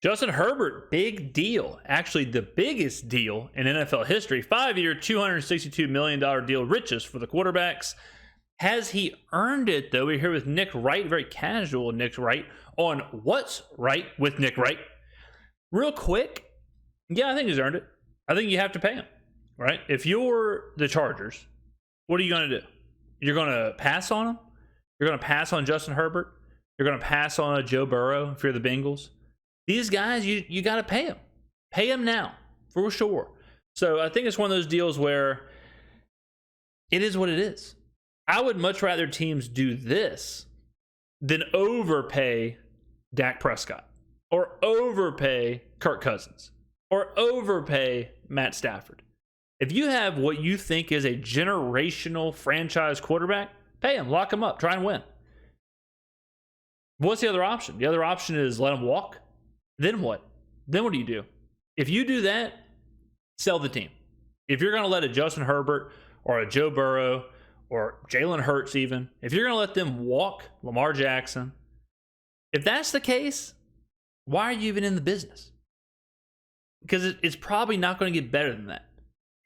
Justin Herbert, big deal. Actually, the biggest deal in NFL history. 5-year, $262 million deal, richest for the quarterbacks. Has he earned it, though? We're here with Nick Wright, very casual Nick Wright, on What's Right with Nick Wright. Real quick, yeah, I think he's earned it. I think you have to pay him, right? If you're the Chargers, what are you going to do? You're going to pass on him? You're going to pass on Justin Herbert? You're going to pass on a Joe Burrow if you're the Bengals? These guys, you got to pay them. Pay them now, for sure. So I think it's one of those deals where it is what it is. I would much rather teams do this than overpay Dak Prescott or overpay Kirk Cousins or overpay Matt Stafford. If you have what you think is a generational franchise quarterback, pay him, lock him up, try and win. What's the other option? The other option is let him walk. Then what? Then what do you do? If you do that, sell the team. If you're going to let a Justin Herbert or a Joe Burrow or Jalen Hurts even, if you're going to let them walk, Lamar Jackson, if that's the case, why are you even in the business? Because it's probably not going to get better than that,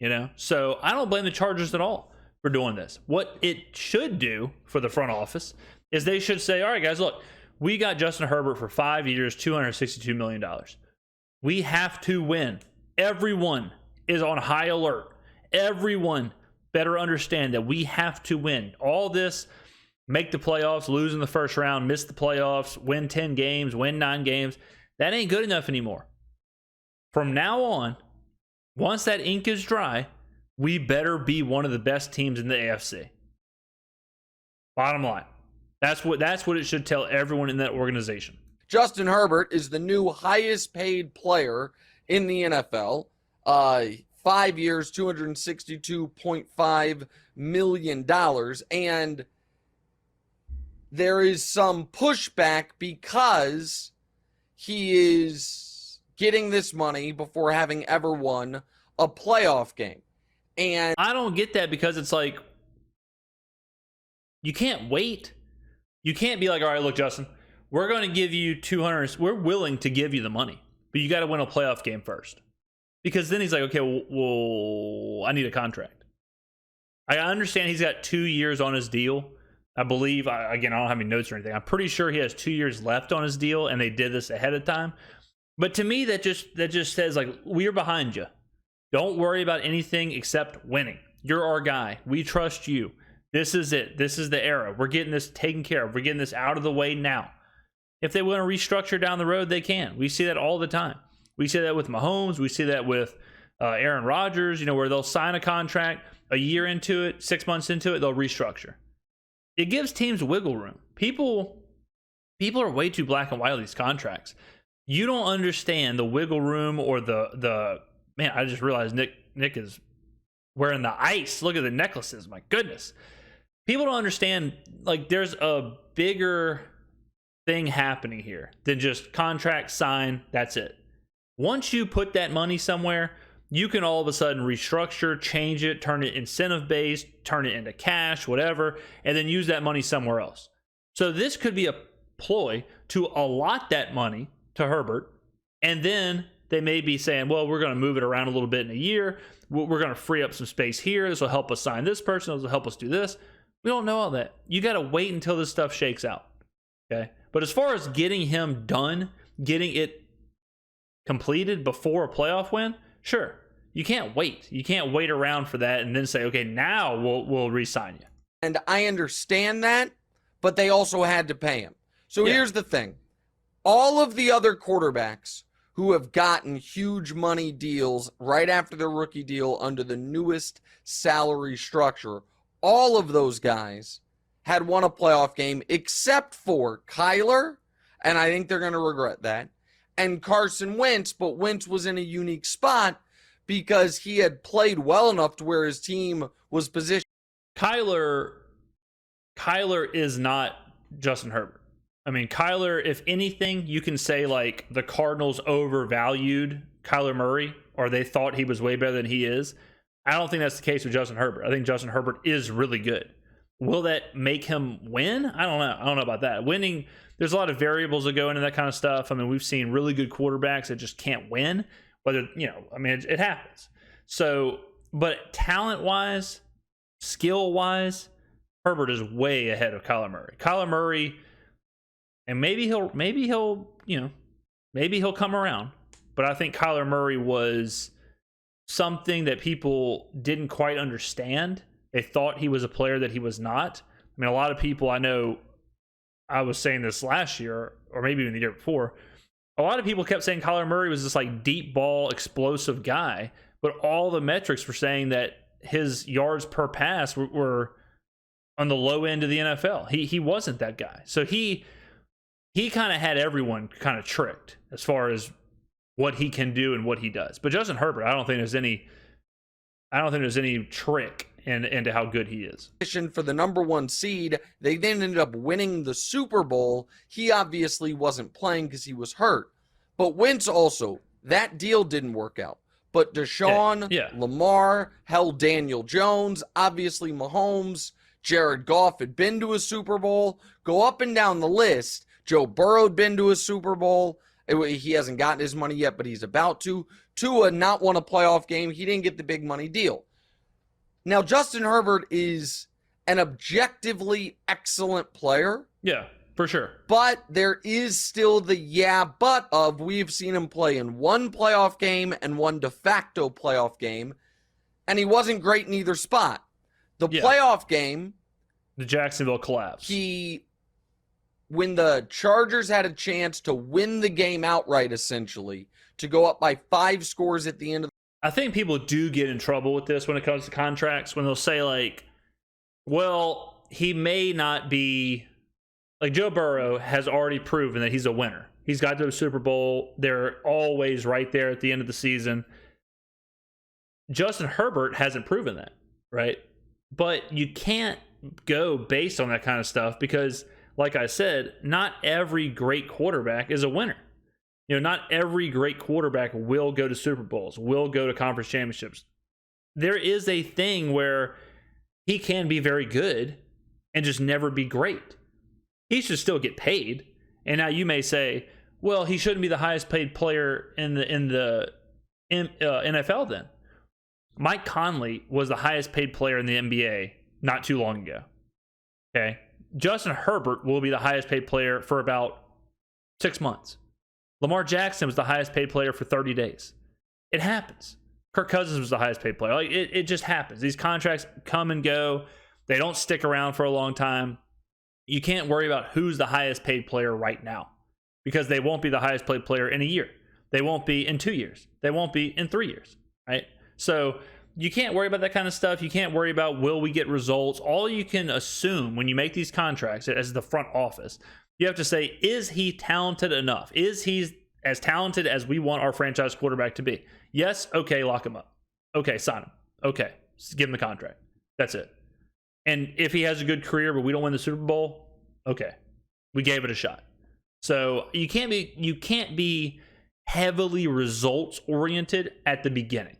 you know? So I don't blame the Chargers at all for doing this. What it should do for the front office is they should say, all right, guys, look, we got Justin Herbert for 5 years, $262 million. We have to win. Everyone is on high alert. Everyone better understand that we have to win. All this, make the playoffs, lose in the first round, miss the playoffs, win 10 games, win 9 games, that ain't good enough anymore. From now on, once that ink is dry, we better be one of the best teams in the AFC. Bottom line. That's what it should tell everyone in that organization. Justin Herbert is the new highest paid player in the NFL. 5 years, $262.5 million. And there is some pushback because he is getting this money before having ever won a playoff game. And I don't get that, because it's like, you can't wait. You can't be like, all right, look, Justin, we're going to give you 200. We're willing to give you the money, but you got to win a playoff game first. Because then he's like, okay, well, I need a contract. I understand he's got 2 years on his deal. I believe, again, I don't have any notes or anything. I'm pretty sure he has 2 years left on his deal, and they did this ahead of time. But to me, that just says, like, we're behind you. Don't worry about anything except winning. You're our guy. We trust you. This is it. This is the era. We're getting this taken care of. We're getting this out of the way now. If they want to restructure down the road, they can. We see that all the time. We see that with Mahomes. We see that with Aaron Rodgers, where they'll sign a contract, a year into it, 6 months into it, they'll restructure. It gives teams wiggle room. People are way too black and white with these contracts. You don't understand the wiggle room or the man, I just realized Nick is wearing the ice. Look at the necklaces. My goodness. People don't understand, like, there's a bigger thing happening here than just contract sign, that's it. Once you put that money somewhere, you can all of a sudden restructure, change it, turn it incentive-based, turn it into cash, whatever, and then use that money somewhere else. So this could be a ploy to allot that money to Herbert, and then they may be saying, well, we're going to move it around a little bit in a year. We're going to free up some space here. This will help us sign this person. This will help us do this. We don't know all that. You got to wait until this stuff shakes out. Okay. But as far as getting him done, getting it completed before a playoff win, sure. You can't wait. You can't wait around for that and then say, okay, now we'll re-sign you. And I understand that, but they also had to pay him. So Here's the thing. All of the other quarterbacks who have gotten huge money deals right after their rookie deal under the newest salary structure, all of those guys had won a playoff game except for Kyler, and I think they're going to regret that, and Carson Wentz, but Wentz was in a unique spot because he had played well enough to where his team was positioned. Kyler is not Justin Herbert. I mean, Kyler, if anything, you can say, like, the Cardinals overvalued Kyler Murray, or they thought he was way better than he is. I don't think that's the case with Justin Herbert. I think Justin Herbert is really good. will that make him win? I don't know. I don't know about that. Winning, there's a lot of variables that go into that kind of stuff. I mean, we've seen really good quarterbacks that just can't win. Whether, I mean, it happens. So, but talent-wise, skill-wise, Herbert is way ahead of Kyler Murray. Kyler Murray, and maybe he'll come around. But I think Kyler Murray was something that people didn't quite understand. They thought he was a player that he was not. I mean, a lot of people, I know, I was saying this last year, or maybe even the year before, a lot of people kept saying Kyler Murray was this like deep ball, explosive guy, but all the metrics were saying that his yards per pass were on the low end of the NFL. He wasn't that guy. So he kind of had everyone kind of tricked as far as what he can do and what he does. But Justin Herbert, I don't think there's any trick into how good he is. For the number 1 seed, they then ended up winning the Super Bowl. He obviously wasn't playing because he was hurt. But Wentz also, that deal didn't work out. But Deshaun, Lamar, Daniel Jones, obviously Mahomes, Jared Goff had been to a Super Bowl. Go up and down the list. Joe Burrow had been to a Super Bowl. He hasn't gotten his money yet, but he's about to. Tua not won a playoff game. He didn't get the big money deal. Now, Justin Herbert is an objectively excellent player. Yeah, for sure. But there is still the but of we've seen him play in one playoff game and one de facto playoff game, and he wasn't great in either spot. The playoff game, the Jacksonville collapse. When the Chargers had a chance to win the game outright, essentially, to go up by 5 scores at the end of I think people do get in trouble with this when it comes to contracts, when they'll say, like, well, he may not be, like, Joe Burrow has already proven that he's a winner. He's got to a Super Bowl. They're always right there at the end of the season. Justin Herbert hasn't proven that, right? But you can't go based on that kind of stuff because, like I said, not every great quarterback is a winner. Not every great quarterback will go to Super Bowls, will go to conference championships. There is a thing where he can be very good and just never be great. He should still get paid. And now you may say, well, he shouldn't be the highest paid player in the NFL then. Mike Conley was the highest paid player in the NBA not too long ago. Okay. Justin Herbert will be the highest paid player for about 6 months. Lamar Jackson was the highest paid player for 30 days. It happens. Kirk Cousins was the highest paid player. Like it just happens. These contracts come and go. They don't stick around for a long time. You can't worry about who's the highest paid player right now because they won't be the highest paid player in a year. They won't be in 2 years. They won't be in 3 years, right? So you can't worry about that kind of stuff. You can't worry about will we get results. All you can assume when you make these contracts as the front office, you have to say, is he talented enough? Is he as talented as we want our franchise quarterback to be? Yes, okay, lock him up. Okay, sign him. Okay, give him the contract. That's it. And if he has a good career but we don't win the Super Bowl, okay, we gave it a shot. So you can't be heavily results oriented at the beginning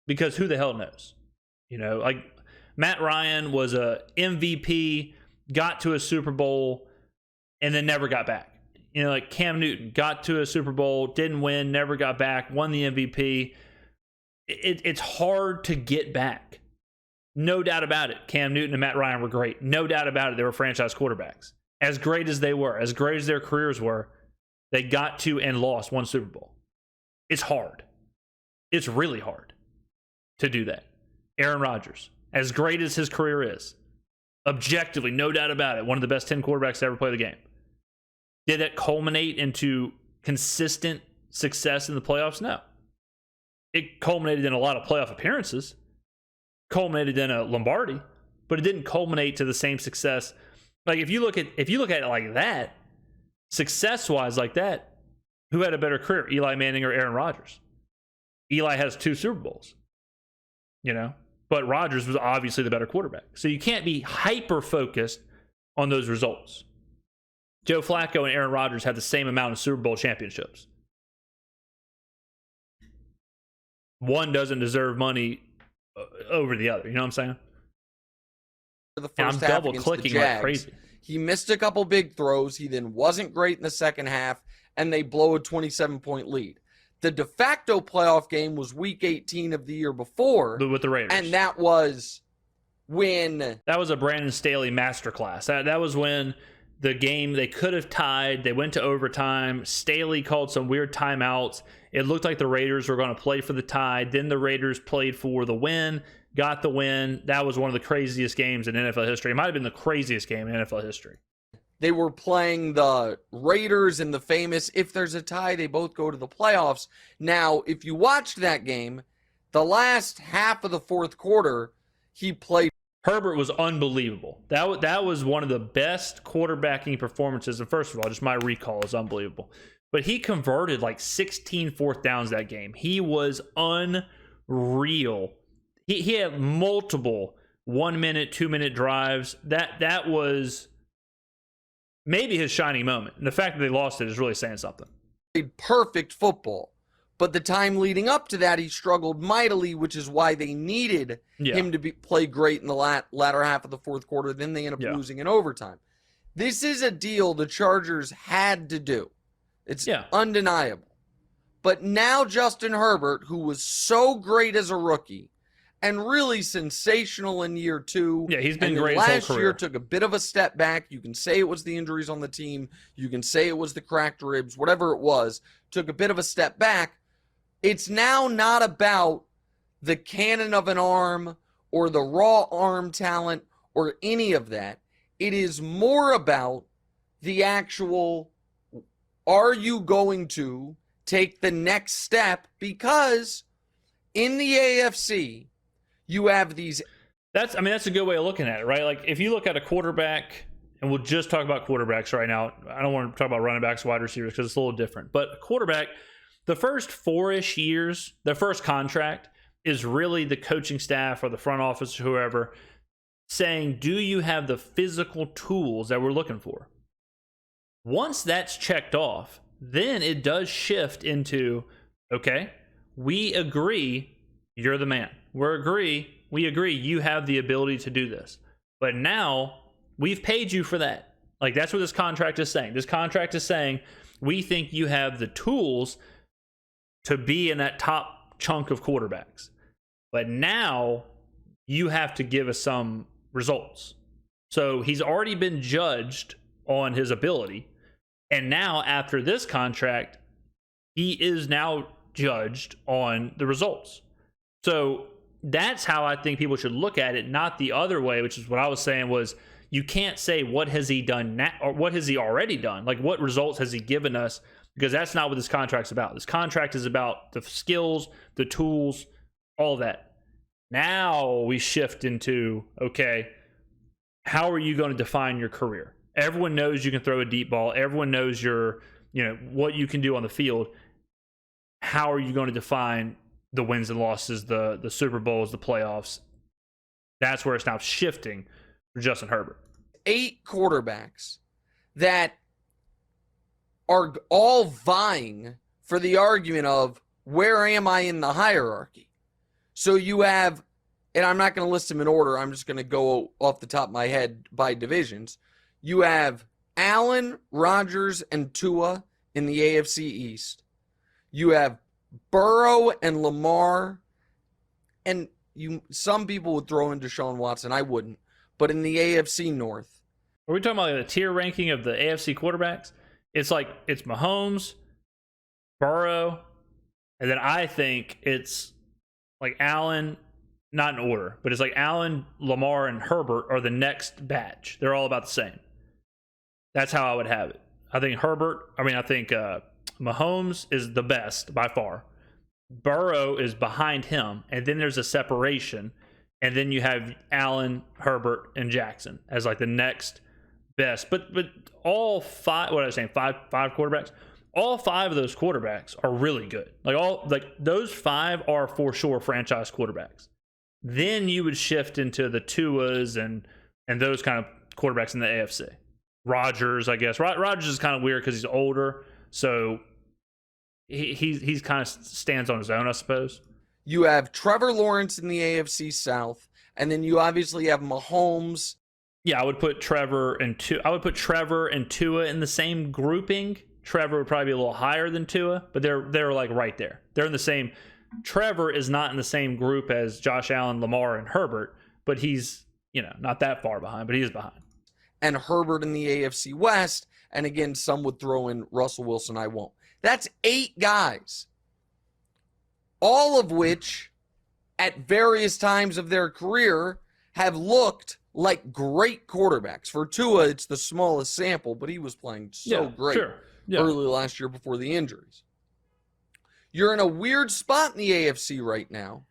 because who the hell knows? Like Matt Ryan was a MVP, got to a Super Bowl, and then never got back. Like Cam Newton got to a Super Bowl, didn't win, never got back, won the MVP. It's hard to get back. No doubt about it. Cam Newton and Matt Ryan were great. No doubt about it. They were franchise quarterbacks. As great as they were, as great as their careers were, they got to and lost one Super Bowl. It's hard. It's really hard to do that. Aaron Rodgers, as great as his career is, objectively, no doubt about it, one of the best 10 quarterbacks to ever play the game. Did that culminate into consistent success in the playoffs? No. It culminated in a lot of playoff appearances, culminated in a Lombardi, but it didn't culminate to the same success. Like if you look at it like that, success-wise like that, who had a better career, Eli Manning or Aaron Rodgers? Eli has 2 Super Bowls, but Rodgers was obviously the better quarterback. So you can't be hyper-focused on those results. Joe Flacco and Aaron Rodgers had the same amount of Super Bowl championships. One doesn't deserve money over the other. You know what I'm saying? the And first I'm half double against the clicking like Jags. crazy. He missed a couple big throws. He then wasn't great in the second half, and they blow a 27-point lead. The de facto playoff game was week 18 of the year before. With the Raiders. And that was when... That was a Brandon Staley masterclass. That was when the game, they could have tied. They went to overtime. Staley called some weird timeouts. It looked like the Raiders were going to play for the tie. Then the Raiders played for the win, got the win. That was one of the craziest games in NFL history. It might have been the craziest game in NFL history. They were playing the Raiders in the famous, if there's a tie, they both go to the playoffs. Now, if you watched that game, the last half of the fourth quarter, he played. Herbert was unbelievable. That was one of the best quarterbacking performances. And first of all, just my recall is unbelievable. But he converted like 16 fourth downs that game. He was unreal. He had multiple 1 minute, 2 minute drives. That was maybe his shining moment. And the fact that they lost it is really saying something. Played perfect football. But the time leading up to that, he struggled mightily, which is why they needed him to play great in the latter half of the fourth quarter. Then they end up losing in overtime. This is a deal the Chargers had to do. It's undeniable. But now Justin Herbert, who was so great as a rookie and really sensational in year two. Yeah, he's been and great last his whole career. year took a bit of a step back. You can say it was the injuries on the team. You can say it was the cracked ribs, whatever it was. Took a bit of a step back. It's now not about the cannon of an arm or the raw arm talent or any of that. It is more about the actual, are you going to take the next step? Because in the AFC, you have these. That's a good way of looking at it, right? Like if you look at a quarterback, and we'll just talk about quarterbacks right now. I don't want to talk about running backs, wide receivers, because it's a little different. But a quarterback, the first 4-ish years, the first contract is really the coaching staff or the front office or whoever saying, do you have the physical tools that we're looking for? Once that's checked off, then it does shift into, okay, we agree you're the man. We agree you have the ability to do this. But now we've paid you for that. Like that's what this contract is saying. This contract is saying we think you have the tools to be in that top chunk of quarterbacks. But now you have to give us some results. So he's already been judged on his ability. And now after this contract, he is now judged on the results. So that's how I think people should look at it, not the other way, which is what I was saying was you can't say what has he done now or what has he already done? Like what results has he given us? Because that's not what this contract's about. This contract is about the skills, the tools, all that. Now we shift into, okay, how are you going to define your career? Everyone knows you can throw a deep ball. Everyone knows what you can do on the field. How are you going to define the wins and losses, the Super Bowls, the playoffs? That's where it's now shifting for Justin Herbert. 8 quarterbacks that are all vying for the argument of where am I in the hierarchy? So you have, and I'm not going to list them in order. I'm just going to go off the top of my head by divisions. You have Allen, Rodgers, and Tua in the AFC East. You have Burrow and Lamar, and some people would throw in Deshaun Watson. I wouldn't. But in the AFC North. Are we talking about the tier ranking of the AFC quarterbacks? It's like it's Mahomes, Burrow, and then I think it's like Allen, not in order, but it's like Allen, Lamar, and Herbert are the next batch. They're all about the same. That's how I would have it. I think Mahomes is the best by far. Burrow is behind him, and then there's a separation, and then you have Allen, Herbert, and Jackson as like the next best. But all five, what I was saying, five quarterbacks, all 5 of those quarterbacks are really good. Like those 5 are for sure franchise quarterbacks. Then you would shift into the Tuas and those kind of quarterbacks in the AFC. Rodgers, I guess. Rodgers is kind of weird because he's older, so he's kind of stands on his own, I suppose. You have Trevor Lawrence in the AFC South, and then you obviously have Mahomes Yeah, I would put Trevor and Tua in the same grouping. Trevor would probably be a little higher than Tua, but they're like right there. They're in the same. Trevor is not in the same group as Josh Allen, Lamar, and Herbert, but he's, not that far behind, but he is behind. And Herbert in the AFC West, and again, some would throw in Russell Wilson. I won't. That's 8 guys, all of which at various times of their career have looked like great quarterbacks. For Tua, it's the smallest sample, but he was playing so great early last year before the injuries. You're in a weird spot in the AFC right now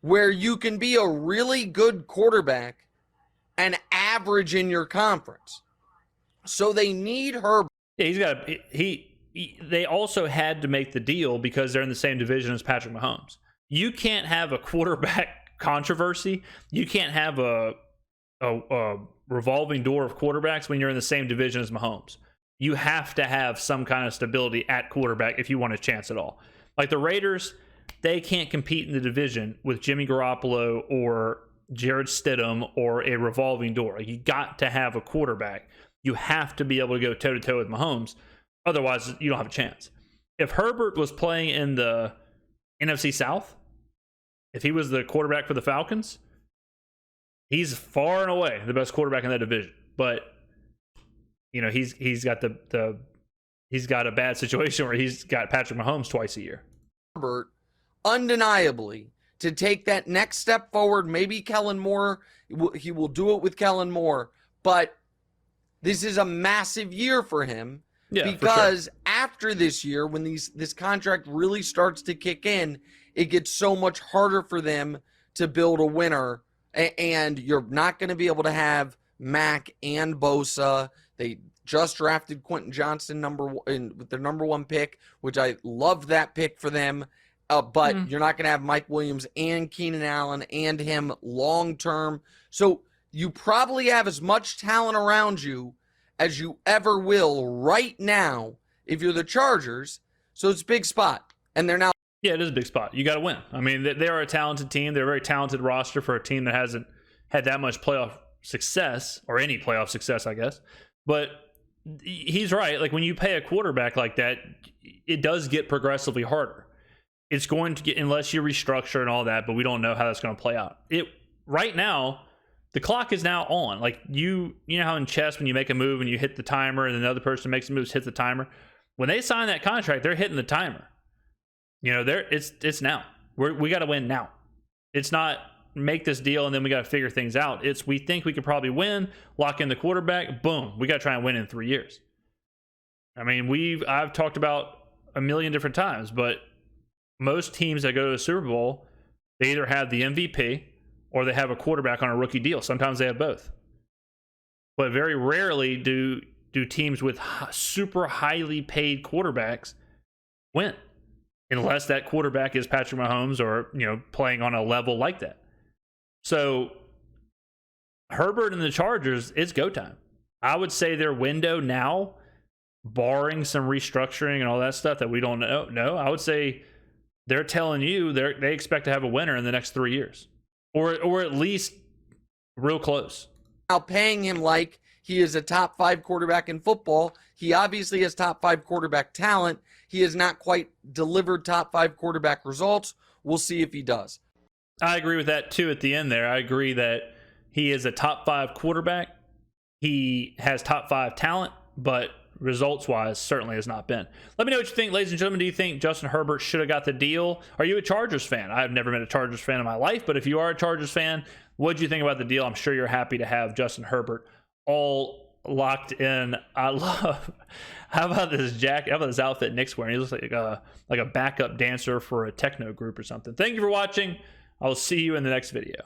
where you can be a really good quarterback and average in your conference. So they need Herbert. Yeah, they also had to make the deal because they're in the same division as Patrick Mahomes. You can't have a quarterback controversy. You can't have a revolving door of quarterbacks when you're in the same division as Mahomes. You have to have some kind of stability at quarterback if you want a chance at all. Like the Raiders, they can't compete in the division with Jimmy Garoppolo or Jared Stidham or a revolving door. Like, you got to have a quarterback. You have to be able to go toe-to-toe with Mahomes. Otherwise, you don't have a chance. If Herbert was playing in the NFC South, if he was the quarterback for the Falcons, he's far and away the best quarterback in that division. But he's got he's got a bad situation where he's got Patrick Mahomes twice a year. Herbert, undeniably, to take that next step forward. Maybe Kellen Moore, he will do it with Kellen Moore, but this is a massive year for him. Yeah, because after this year, when this contract really starts to kick in, it gets so much harder for them to build a winner, and you're not going to be able to have Mack and Bosa. They just drafted Quentin Johnston with their number 1 pick, which I loved that pick for them. But you're not going to have Mike Williams and Keenan Allen and him long term. So you probably have as much talent around you as you ever will right now if you're the Chargers. So it's a big spot. And they're now. Yeah, it is a big spot. You got to win. I mean, they are a talented team. They're a very talented roster for a team that hasn't had that much playoff success, or any playoff success, I guess. But he's right. Like, when you pay a quarterback like that, it does get progressively harder. It's going to get, unless you restructure and all that, but we don't know how that's going to play out. Right now, the clock is now on. Like, you know how in chess, when you make a move and you hit the timer and another person makes a move, hits the timer. When they sign that contract, they're hitting the timer. It's now. We got to win now. It's not make this deal and then we got to figure things out. It's, we think we could probably win, lock in the quarterback, boom, we got to try and win in 3 years. I mean, I've talked about a million different times, but most teams that go to the Super Bowl, they either have the MVP or they have a quarterback on a rookie deal. Sometimes they have both. But very rarely do teams with super highly paid quarterbacks win, unless that quarterback is Patrick Mahomes or, playing on a level like that. So Herbert and the Chargers, it's go time. I would say their window now, barring some restructuring and all that stuff that we don't know, I would say they're telling you they expect to have a winner in the next 3 years, or at least real close. Now paying him like he is a top 5 quarterback in football. He obviously has top 5 quarterback talent. He has not quite delivered top 5 quarterback results. We'll see if he does. I agree with that too at the end there. I agree that he is a top 5 quarterback. He has top 5 talent, but results-wise, certainly has not been. Let me know what you think, ladies and gentlemen. Do you think Justin Herbert should have got the deal? Are you a Chargers fan? I've never been a Chargers fan in my life, but if you are a Chargers fan, what do you think about the deal? I'm sure you're happy to have Justin Herbert all locked in. I love. How about this jacket? How about this outfit Nick's wearing? He looks like a backup dancer for a techno group or something. Thank you for watching. I will see you in the next video.